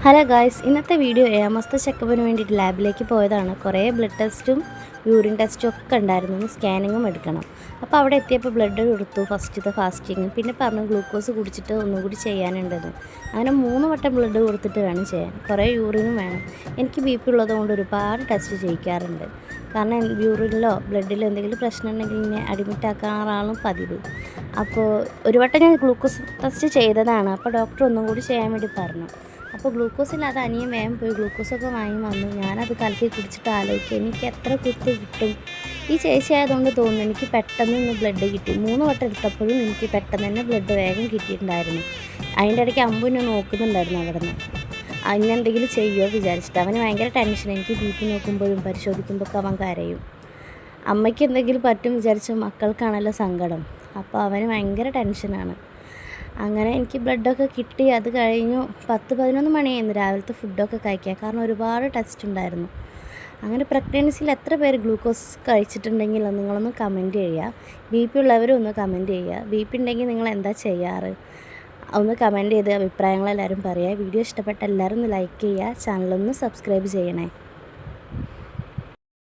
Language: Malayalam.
ഹലോ ഗായ്സ്, ഇന്നത്തെ വീഡിയോ ഏഴാമത്തെ ചെക്കപ്പിന് വേണ്ടിയിട്ട് ലാബിലേക്ക് പോയതാണ്. കുറേ ബ്ലഡ് ടെസ്റ്റും യൂറിൻ ടെസ്റ്റും ഒക്കെ ഉണ്ടായിരുന്നു. സ്കാനിങ്ങും എടുക്കണം. അപ്പോൾ അവിടെ എത്തിയപ്പോൾ ബ്ലഡ് കൊടുത്തു, ഫസ്റ്റത്തെ ഫാസ്റ്റിങ്. പിന്നെ പറഞ്ഞു ഗ്ലൂക്കോസ് കുടിച്ചിട്ട് ഒന്നുകൂടി ചെയ്യാനുണ്ടെന്ന്. അങ്ങനെ 3 വട്ടം ബ്ലഡ് കൊടുത്തിട്ട് വേണം ചെയ്യാൻ. കുറേ യൂറിനും വേണം. എനിക്ക് BP ഉള്ളതുകൊണ്ട് ഒരുപാട് ടെസ്റ്റ് ചെയ്യിക്കാറുണ്ട്. കാരണം യൂറിനിലോ ബ്ലഡിലോ എന്തെങ്കിലും പ്രശ്നം ഉണ്ടെങ്കിൽ ഇങ്ങനെ അഡ്മിറ്റ് ആക്കാറാണ് പതിവ്. അപ്പോൾ ഒരു വട്ടം ഞാൻ ഗ്ലൂക്കോസ് ടെസ്റ്റ് ചെയ്തതാണ്. അപ്പോൾ ഡോക്ടർ ഒന്നും കൂടി ചെയ്യാൻ വേണ്ടി പറഞ്ഞു. അപ്പോൾ ഗ്ലൂക്കോസ് ഇല്ലാതെ അനിയൻ വേഗം പോയി ഗ്ലൂക്കോസൊക്കെ വാങ്ങി വന്നു. ഞാനത് കലക്കി കുടിച്ചിട്ട് ആലോചിക്കുക, എനിക്ക് എത്ര കുത്ത് കിട്ടും. ഈ ചേച്ചി ആയതുകൊണ്ട് തോന്നുന്നു എനിക്ക് പെട്ടെന്ന് ഇന്ന് ബ്ലഡ് കിട്ടി. 3 വട്ടം എടുത്തപ്പോഴും എനിക്ക് പെട്ടെന്ന് തന്നെ ബ്ലഡ് വേഗം കിട്ടിയിട്ടുണ്ടായിരുന്നു. അതിൻ്റെ ഇടയ്ക്ക് അമ്പുനെ നോക്കുന്നുണ്ടായിരുന്നു അവിടെ നിന്ന്. അതിനെന്തെങ്കിലും ചെയ്യുമോ വിചാരിച്ചിട്ട്. അവന് ഭയങ്കര ടെൻഷൻ. എനിക്ക് BP നോക്കുമ്പോഴും പരിശോധിക്കുമ്പോഴൊക്കെ അവൻ കരയും. അമ്മയ്ക്ക് എന്തെങ്കിലും പറ്റും വിചാരിച്ച മക്കൾക്കാണല്ലോ സങ്കടം. അപ്പോൾ അവന് ഭയങ്കര ടെൻഷനാണ്. അങ്ങനെ എനിക്ക് ബ്ലഡൊക്കെ കിട്ടി. അത് കഴിഞ്ഞു 10-11 മണിയായിരുന്നു രാവിലത്തെ ഫുഡൊക്കെ കഴിക്കാൻ. കാരണം ഒരുപാട് ടെസ്റ്റ് ഉണ്ടായിരുന്നു. അങ്ങനെ പ്രഗ്നൻസിയിൽ എത്ര പേര് ഗ്ലൂക്കോസ് കഴിച്ചിട്ടുണ്ടെങ്കിൽ നിങ്ങളൊന്ന് കമൻറ്റ് ചെയ്യുക. BP ഉള്ളവരും ഒന്ന് കമൻറ്റ് ചെയ്യുക. BP ഉണ്ടെങ്കിൽ നിങ്ങൾ എന്താ ചെയ്യാറ് ഒന്ന് കമൻറ്റ് ചെയ്ത് അഭിപ്രായങ്ങളെല്ലാവരും പറയുക. വീഡിയോ ഇഷ്ടപ്പെട്ട എല്ലാവരും ഒന്ന് ലൈക്ക് ചെയ്യുക. ചാനലൊന്ന് സബ്സ്ക്രൈബ് ചെയ്യണേ.